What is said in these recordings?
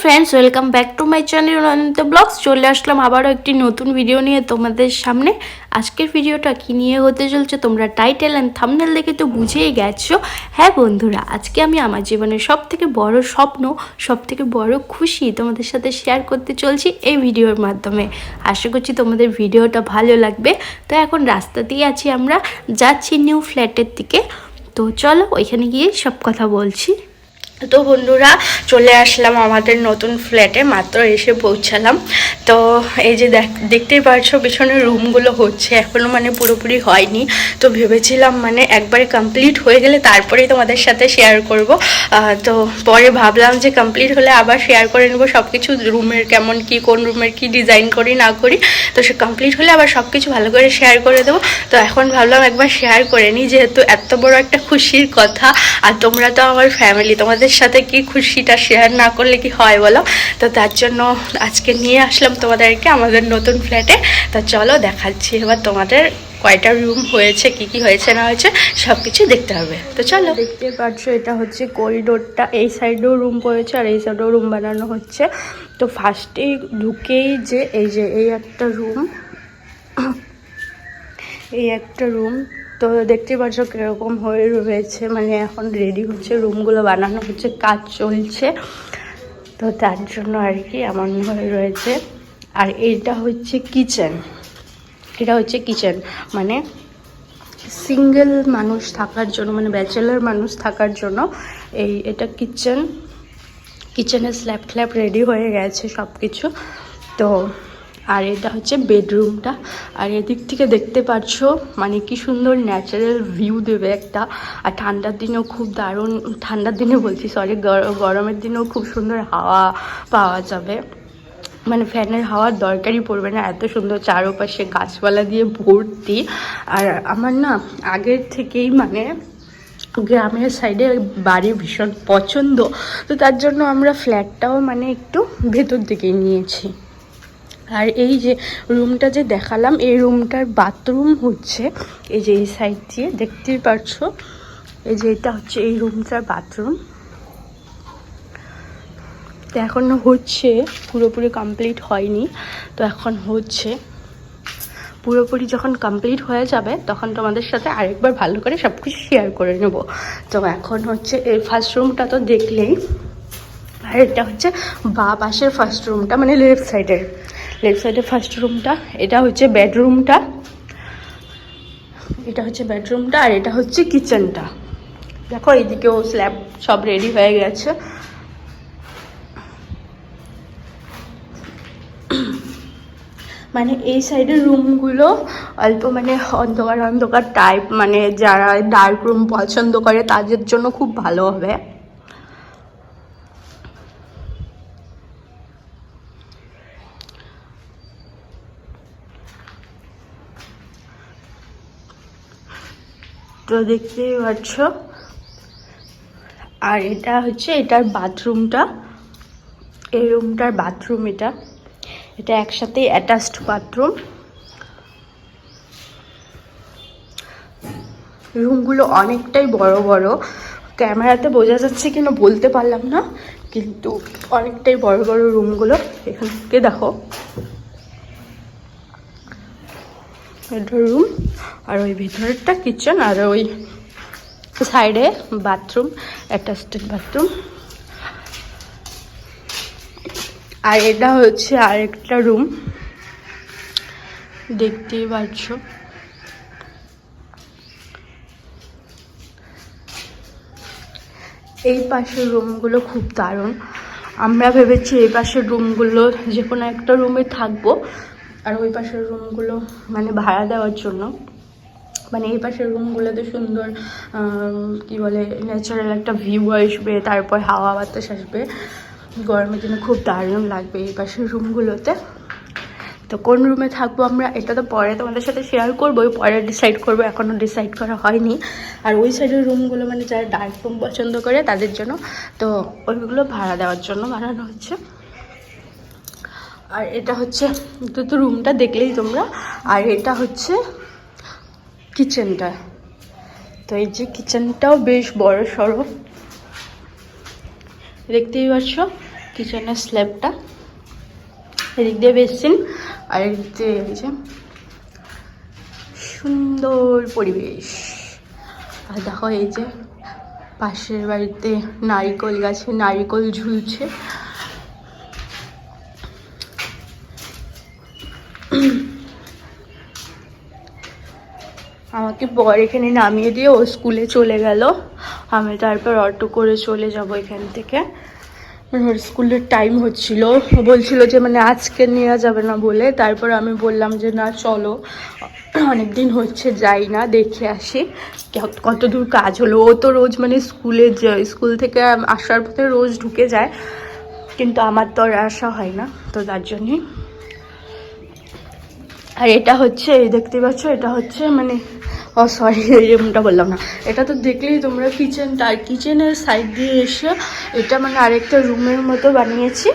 Friends, welcome back to my channel Ananta blogs. চলে আসলাম আবারও একটি নতুন ভিডিও নিয়ে তোমাদের সামনে। আজকের ভিডিওটা কী নিয়ে হতে চলছে তোমরা টাইটেল অ্যান্ড থাম্বনেল দেখে তো বুঝেই গেছো। হ্যাঁ বন্ধুরা, আজকে আমি আমার জীবনের সবথেকে বড় স্বপ্ন, সবথেকে বড় খুশি তোমাদের সাথে শেয়ার করতে চলছি এই ভিডিওর মাধ্যমে। আশা করছি তোমাদের ভিডিওটা ভালো লাগবে। তো এখন রাস্তা দিয়ে আছি, আমরা যাচ্ছি নিউ ফ্ল্যাটের দিকে। তো চলো ওইখানে গিয়ে সব কথা বলছি। তো বন্ধুরা, চলে আসলাম আমাদের নতুন ফ্ল্যাটে, মাত্র এসে পৌঁছালাম। তো এই যে দেখতেই পাচ্ছ পিছনে রুমগুলো হচ্ছে, এখনও মানে পুরোপুরি হয়নি। তো ভেবেছিলাম মানে একবারে কমপ্লিট হয়ে গেলে তারপরেই তোমাদের সাথে শেয়ার করব। তো পরে ভাবলাম যে কমপ্লিট হলে আবার শেয়ার করে নেবো সব কিছু, রুমের কেমন কি, কোন রুমের কি ডিজাইন করি না করি। তো সে কমপ্লিট হলে আবার সব কিছু ভালো করে শেয়ার করে দেবো। তো এখন ভাবলাম একবার শেয়ার করে নিই, যেহেতু এত বড় একটা খুশির কথা, আর তোমরা তো আমার ফ্যামিলি, তোমাদের সাথে কি খুশিটা শেয়ার না করলে কি হয় বলো। তো তার জন্য আজকে নিয়ে আসলাম তোমাদেরকে আমাদের নতুন ফ্ল্যাটে। তো চলো দেখাচ্ছি এবার তোমাদের কয়টা রুম হয়েছে, কি কি হয়েছে না হয়েছে সব কিছু দেখতে হবে। তো চলো, দেখতে পাচ্ছ এটা হচ্ছে করিডোরটা, এই সাইডেও রুম পড়েছে আর এই সাইডেও রুম বানানো হচ্ছে। তো ফার্স্টেই ঢুকেই যে এই একটা রুম, এই একটা রুম। তো দেখতে পাচ্ছ কীরকম হয়ে রয়েছে, মানে এখন রেডি হচ্ছে, রুমগুলো বানানো হচ্ছে, কাজ চলছে। তো তার জন্য আর কি এমন হয়ে রয়েছে। আর এইটা হচ্ছে কিচেন, এটা হচ্ছে কিচেন মানে সিঙ্গেল মানুষ থাকার জন্য, মানে ব্যাচেলার মানুষ থাকার জন্য এটা কিচেন। কিচেনের স্ল্যাব ফ্ল্যাব রেডি হয়ে গেছে সব কিছু। তো আর এটা হচ্ছে বেডরুমটা। আর এদিক থেকে দেখতে পাচ্ছ মানে কি সুন্দর ন্যাচারাল ভিউ দেবে একটা। আর ঠান্ডার দিনেও খুব দারুণ, ঠান্ডার দিনে বলছি সরি, গরমের দিনেও খুব সুন্দর হাওয়া পাওয়া যাবে, মানে ফ্যানের হাওয়ার দরকারই পড়বে না, এত সুন্দর চারপাশে গাছপালা দিয়ে ভর্তি। আর আমার না আগের থেকেই মানে গ্রামের সাইডে বাড়ি ভীষণ পছন্দ। তো তার জন্য আমরা ফ্ল্যাটটাও মানে একটু ভেতর দিকেই নিয়েছি। আর এই যে রুমটা যে দেখালাম, এই রুমটার বাথরুম হচ্ছে এই যে এই সাইড দিয়ে দেখতেই পাচ্ছ, এই যে এটা হচ্ছে এই রুমটার বাথরুম। তো এখনও হচ্ছে, পুরোপুরি কমপ্লিট হয়নি। তো এখন হচ্ছে, পুরোপুরি যখন কমপ্লিট হয়ে যাবে তখন তোমাদের সাথে আরেকবার ভালো করে সব কিছু শেয়ার করে নেব। তো এখন হচ্ছে এই ফার্স্ট রুমটা তো দেখলেই, আর এটা হচ্ছে বা পাশের ফার্স্ট রুমটা, মানে লেফট সাইডের ফার্স্ট রুমটা। এটা হচ্ছে বেডরুমটা, এটা হচ্ছে বেডরুমটা। আর এটা হচ্ছে কিচেনটা। দেখো এইদিকেও স্ল্যাব সব রেডি হয়ে গেছে। মানে এই সাইডের রুমগুলো অল্প মানে অন্ধকার অন্ধকার টাইপ, মানে যারা ডার্ক রুম পছন্দ করে তাদের জন্য খুব ভালো হবে। তো দেখতেই পাচ্ছ। আর এটা হচ্ছে এটার বাথরুমটা, এই রুমটার বাথরুম। এটা একসাথে অ্যাটাচড বাথরুম। রুমগুলো অনেকটাই বড় বড়, ক্যামেরাতে বোঝা যাচ্ছে কিনা বলতে পারলাম না, কিন্তু অনেকটাই বড় বড় রুমগুলো। এখান থেকে দেখো এটা রুম, আর ওই ভিতরেরটা কিচেন, আর ওই সাইডে বাথরুম, অ্যাটাচড বাথরুম। আর এটা হচ্ছে আরেকটা রুম, দেখতেই পাচ্ছ। এই পাশের রুমগুলো খুব দারুণ। আমরা ভেবেছি এই পাশের রুমগুলো যে কোনো একটা রুমে থাকবো, আর ওই পাশের রুমগুলো মানে ভাড়া দেওয়ার জন্য। মানে এই পাশের রুমগুলোতে সুন্দর কি বলে ন্যাচারাল একটা ভিউ আসবে, তারপর হাওয়া বাতাস আসবে, গরমের দিনে খুব দারুণ লাগবে এই পাশের রুমগুলোতে। তো কোন রুমে থাকবো আমরা এটা তো পরে তোমাদের সাথে শেয়ার করবো, পরে ডিসাইড করবো, এখনও ডিসাইড করা হয়নি। আর ওই সাইডের রুমগুলো মানে যারা ডার্ক রুম পছন্দ করে তাদের জন্য, তো ওইগুলো ভাড়া দেওয়ার জন্য বানানো হচ্ছে। আর এটা হচ্ছে তো রুমটা দেখলেই তোমরা। আর এটা হচ্ছে কিচেনটা। তো এই যে কিচেনটাও বেশ বড় সড়ো, দেখতেই পাচ্ছ কিচেনের স্ল্যাবটা, এদিক দিয়ে বেসিন আর এদিক দিয়ে এই যে সুন্দর পরিবেশ। আর দেখো এই যে পাশের বাড়িতে নারিকেল গাছে নারিকেল ঝুলছে। আমাকে বর এখানে নামিয়ে দিয়ে ও স্কুলে চলে গেল, আমি তারপর অটো করে চলে যাব এখান থেকে। ওর স্কুলের টাইম হচ্ছিল, ও বলছিল যে মানে আজকে নেওয়া যাবে না বলে, তারপর আমি বললাম যে না চলো, অনেক দিন হচ্ছে যাই না, দেখে আসি কত দূর কাজ হলো। ও তো রোজ মানে স্কুলে যায়, স্কুল থেকে আসার পথে রোজ ঢুকে যায়, কিন্তু আমার তো আর আসা হয় না, তো তার জন্যই। আর এটা হচ্ছে এই দেখতে পাচ্ছ, এটা হচ্ছে মানে সরি এই রুমটা বললাম না, এটা তো দেখলেই তোমরা কিচেনটা। আর কিচেনের সাইড দিয়ে এসে এটা মানে আরেকটা রুমের মতো বানিয়েছি।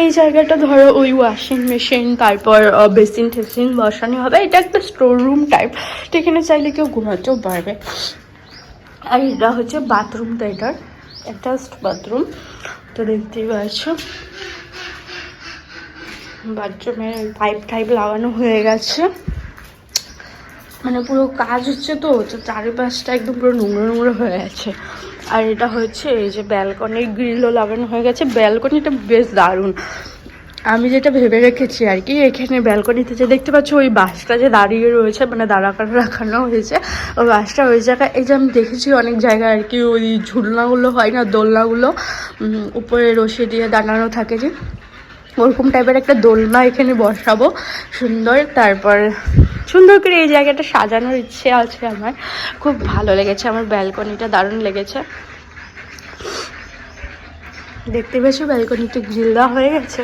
এই জায়গাটা ধরো ওই ওয়াশিং মেশিন, তারপর বেসিন টেসিন বসানো হবে। এটা একটা স্টোর রুম টাইপ, তো এখানে চাইলে কেউ ঘুমাতেও পারবে। আর এটা হচ্ছে বাথরুমটা, এটার অ্যাটাচড বাথরুম। তো দেখতেই পাচ্ছ বাথরুমের পাইপ টাইপ লাগানো হয়ে গেছে, মানে পুরো কাজ হচ্ছে। তো চারিপাশটা একদম পুরো নোংরা নোংরা হয়ে গেছে। আর এটা হচ্ছে এই যে ব্যালকনির গ্রিলও লাগানো হয়ে গেছে। ব্যালকনিটা বেশ দারুণ, আমি যেটা ভেবে রেখেছি আর কি, এখানে ব্যালকনিতে যে দেখতে পাচ্ছ ওই বাসটা যে দাঁড়িয়ে রয়েছে, মানে দাঁড়া করে রাখানো হয়েছে ওই বাসটা, ওই জায়গায় এই যে আমি দেখেছি অনেক জায়গায় আর কি, ওই ঝুলনাগুলো হয় না, দোলনাগুলো উপরে রশি দিয়ে দাঁড়ানো থাকে, যে ওরকম টাইপের একটা দোলনা এখানে বসাবো সুন্দর। তারপর সুন্দর করে এই জায়গাটা সাজানোর ইচ্ছে আছে আমার, খুব ভালো লেগেছে আমার ব্যালকনিটা, দারুণ লেগেছে। দেখতে পেয়েছো ব্যালকনিতে গ্রিল দেওয়া হয়ে গেছে।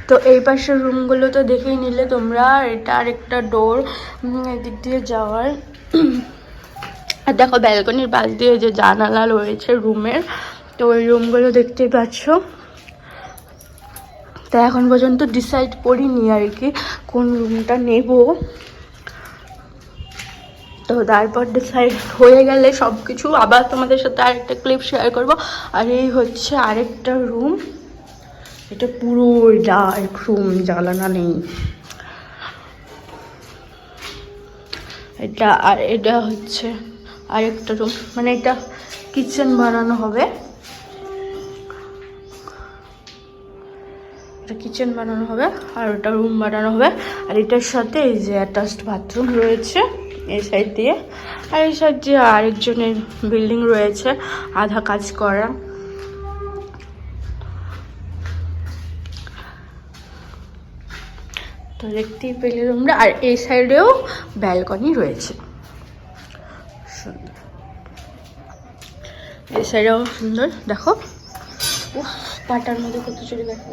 তো এই পাশের রুমগুলো তো দেখেই নিলে তোমরা, এটা আরেকটা ডোর এদিক দিয়ে যাওয়ার। আর দেখো ব্যালকনির পাশ দিয়ে যে জানালা রয়েছে রুমের, তো ওই রুমগুলো দেখতেই পাচ্ছ। তো এখন পর্যন্ত ডিসাইড করিনি আর কি কোন রুমটা নেব, তো তারপর ডিসাইড হয়ে গেলে সব কিছু আবার তোমাদের সাথে আরেকটা ক্লিপ শেয়ার করব। আর এই হচ্ছে আরেকটা রুম, এটা পুরো ডার্ক রুম, জ্বালানা নেই এটা। আর এটা হচ্ছে আরেকটা রুম, মানে এটা কিচেন বানানো হবে, এটা কিচেন বানানো হবে আর ওটা রুম বানানো হবে। আর এটার সাথে এই যে অ্যাটাচড বাথরুম রয়েছে এই সাইড দিয়ে, আর এই সাইড দিয়ে আরেকজনের বিল্ডিং রয়েছে আধা কাজ করা। তো দেখতেই পেলে তোমরা। আর এই সাইডেও ব্যালকনি রয়েছে সুন্দর, এই সাইডেও সুন্দর। দেখো পাটার মধ্যে কত চুরি দেখা,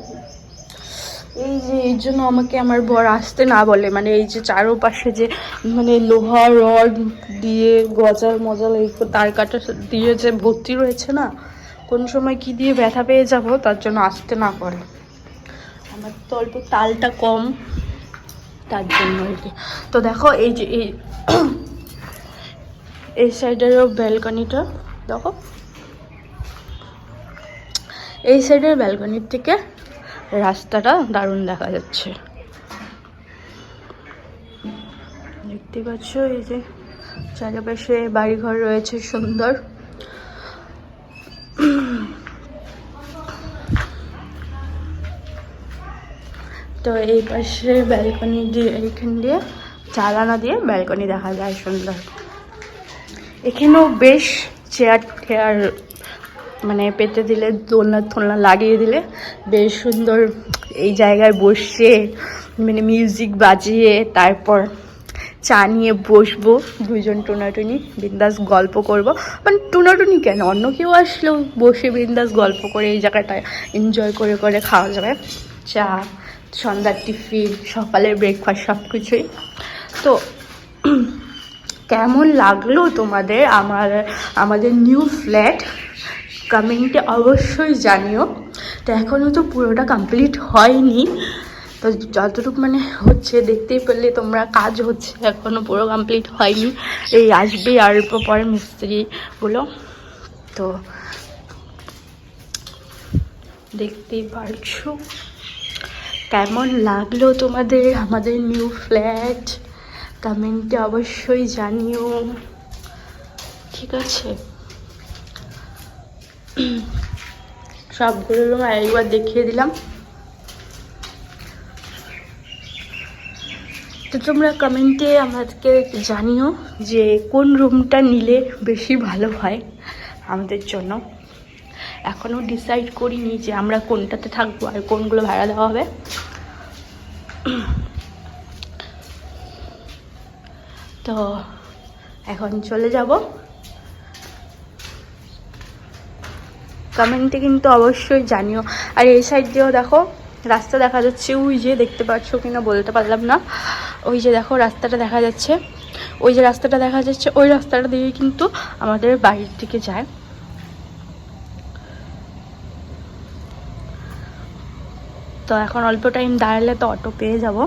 এই যে এই জন্য আমাকে আমার বর আসতে না বলে, মানে এই যে চারোপাশে যে মানে লোহা রড দিয়ে গজাল মজাল এই তার কাটা দিয়ে যে ভর্তি রয়েছে না, কোন সময় কি দিয়ে ব্যথা পেয়ে যাব, তার জন্য আসতে না করে। আমার তো অল্প তালটা কম, তার জন্য আর কি। তো দেখো এই যে এই সাইডেরও ব্যালকনিটা দেখো, এই সাইডের ব্যালকনির থেকে রাস্তাটা দারুণ দেখা যাচ্ছে, দেখতে পাচ্ছ। এই যে চারিপাশে বাড়িঘর রয়েছে সুন্দর। তো এই পাশে ব্যালকনি দিয়ে, এইখান দিয়ে জানালা দিয়ে ব্যালকনি দেখা যায় সুন্দর। এখানেও বেশ চেয়ার টেয়ার মানে পেতে দিলে, দোলনা টোলনা লাগিয়ে দিলে বেশ সুন্দর। এই জায়গায় বসে মানে মিউজিক বাজিয়ে তারপর চা নিয়ে বসবো, দুইজন টোনাটুনি বিন্দাস গল্প করব। মানে টোনাটুনি কেন, অন্য কেউ আসলেও বসে বিন্দাস গল্প করে এই জায়গাটায় এনজয় করে করে খাওয়া যাবে। চা, সন্ধ্যার টিফিন, সকালের ব্রেকফাস্ট সব কিছুই। তো কেমন লাগলো তোমাদের আমাদের নিউ ফ্ল্যাট, কমেন্টে অবশ্যই জানিও। তো এখনও তো পুরোটা কমপ্লিট হয়নি, তো যতটুকু মানে হচ্ছে দেখতেই পেলে তোমরা, কাজ হচ্ছে, এখনও পুরো কমপ্লিট হয়নি। এই আসবে আর পরে মিস্ত্রিগুলো, তো দেখতেই পারছো কেমন লাগলো তোমাদের আমাদের নিউ ফ্ল্যাট, কমেন্টে অবশ্যই জানিও, ঠিক আছে? সবগুলো রুম একবার দেখিয়ে দিলাম। তো তোমরা কমেন্টে আমাদেরকে জানিও যে কোন রুমটা নিলে বেশি ভালো হয় আমাদের জন্য। এখনও ডিসাইড করিনি যে আমরা কোনটাতে থাকবো আর কোনগুলো ভাড়া দেওয়া হবে। তো এখন চলে যাব। কমেন্টে কিন্তু অবশ্যই জানিও। আর এই সাইড দিয়েও দেখো রাস্তা দেখা যাচ্ছে, ওই যে দেখতে পাচ্ছ কিনা বলতে পারলাম না, ওই যে দেখো রাস্তাটা দেখা যাচ্ছে, ওই যে রাস্তাটা দেখা যাচ্ছে, ওই রাস্তাটা দিয়ে কিন্তু আমাদের বাড়ির দিকে যায়। তো এখন অল্প টাইম দাঁড়ালে তো অটো পেয়ে যাব।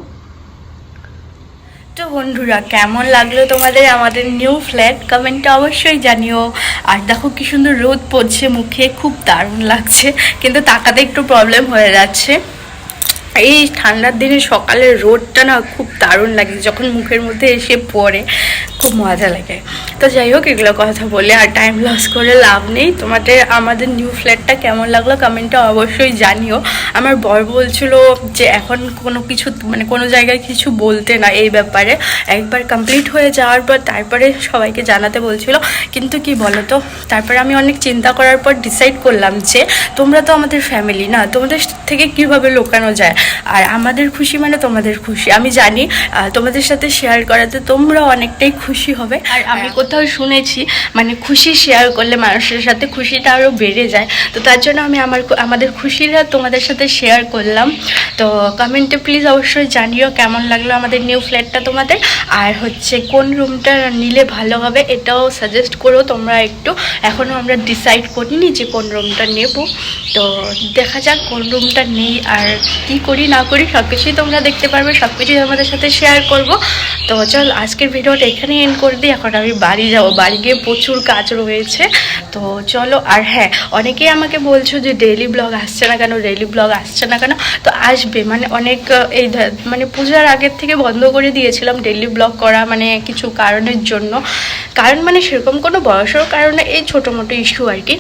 তো বন্ধুরা কেমন লাগলো তোমাদের আমাদের নিউ ফ্ল্যাট, কমেন্টে অবশ্যই জানিও। আর দেখো কি সুন্দর রোদ পড়ছে মুখে, খুব দারুণ লাগছে, কিন্তু তাকাতে একটু প্রবলেম হয়ে যাচ্ছে। এই ঠান্ডার দিনে সকালের রোদটা না খুব দারুণ লাগে, যখন মুখের মধ্যে এসে পড়ে খুব মজা লাগে। তো যাই হোক, এগুলো কথা বলে আর টাইম লস করে লাভ নেই। তোমাদের আমাদের নিউ ফ্ল্যাটটা কেমন লাগলো কমেন্টে অবশ্যই জানিও। আমার বর বলছিল যে এখন কোনো কিছু মানে কোনো জায়গায় কিছু বলতে না এই ব্যাপারে, একবার কমপ্লিট হয়ে যাওয়ার পর তারপরে সবাইকে জানাতে বলছিল। কিন্তু কি বলো তো, তারপরে আমি অনেক চিন্তা করার পর ডিসাইড করলাম যে তোমরা তো আমাদের ফ্যামিলি না, তোমাদের থেকে কীভাবে লুকানো যায়। আর আমাদের খুশি মানে তোমাদের খুশি, আমি জানি তোমাদের সাথে শেয়ার করাতে তোমরা অনেকটাই খুশি হবে। আর আমি কোথাও শুনেছি মানে খুশি শেয়ার করলে মানুষের সাথে খুশিটা আরও বেড়ে যায়। তো তার জন্য আমি আমাদের খুশিটা তোমাদের সাথে শেয়ার করলাম। তো কমেন্টে প্লিজ অবশ্যই জানিও কেমন লাগলো আমাদের নিউ ফ্ল্যাটটা তোমাদের, আর হচ্ছে কোন রুমটা নিলে ভালো হবে এটাও সাজেস্ট করো তোমরা একটু। এখনও আমরা ডিসাইড করিনি যে কোন রুমটা নেব, তো দেখা যাক কোন রুমটা নেই আর কি করি না করি সব কিছুই তোমরা দেখতে পারবে, সব কিছুই আমাদের সাথে শেয়ার করব। তো চল আজকের ভিডিওটা এখানেই এন্ড করে দিই। এখন আমি বাড়ি যাব, বাড়ি গিয়ে প্রচুর কাজ রয়েছে। তো চলো। আর হ্যাঁ, অনেকেই আমাকে বলছো যে ডেইলি ব্লগ আসছে না কেন, ডেইলি ব্লগ আসছে না কেন। তো আসবে, মানে অনেক এই মানে পূজার আগের থেকে বন্ধ করে দিয়েছিলাম ডেইলি ব্লগ করা, মানে কিছু কারণের জন্য। কারণ মানে সেরকম কোনো বয়সের কারণে, এই ছোটো মোটো ইস্যু আর কি।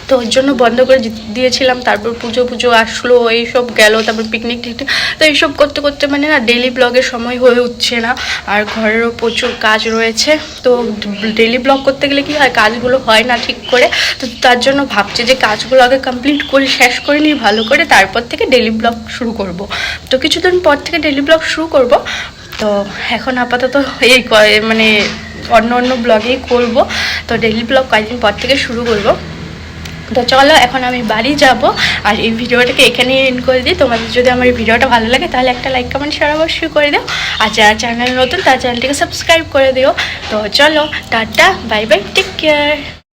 তো ওর জন্য বন্ধ করে দিয়েছিলাম। তারপর পুজো আসলো, এইসব গেল, তারপর পিকনিক টিকনিক, তো এইসব করতে করতে মানে না ডেইলি ব্লগের সময় হয়ে উঠছে না। আর ঘরেরও প্রচুর কাজ রয়েছে, তো ডেইলি ব্লগ করতে গেলে কি হয়, কাজগুলো হয় না ঠিক করে। তো তার জন্য ভাবছি যে কাজগুলো আগে কমপ্লিট করে শেষ করে নিই ভালো করে, তারপর থেকে ডেইলি ব্লগ শুরু করব। তো কিছুদিন পর থেকে ডেইলি ব্লগ শুরু করব। তো এখন আপাতত এই মানে অন্য ব্লগেই করব। তো ডেইলি ব্লগ কয়েকদিন পর থেকে শুরু করব। তো চলো এখন আমি বাড়ি যাব, আর এই ভিডিওটাকে এখানেই এন্ড করে দিই। তোমাদের যদি আমার এই ভিডিওটা ভালো লাগে তাহলে একটা লাইক কমেন্ট শেয়ার অবশ্যই করে দিও, আর যারা চ্যানেল নতুন তার চ্যানেলটিকে সাবস্ক্রাইব করে দিও। তো চলো, tata, bye bye, take care.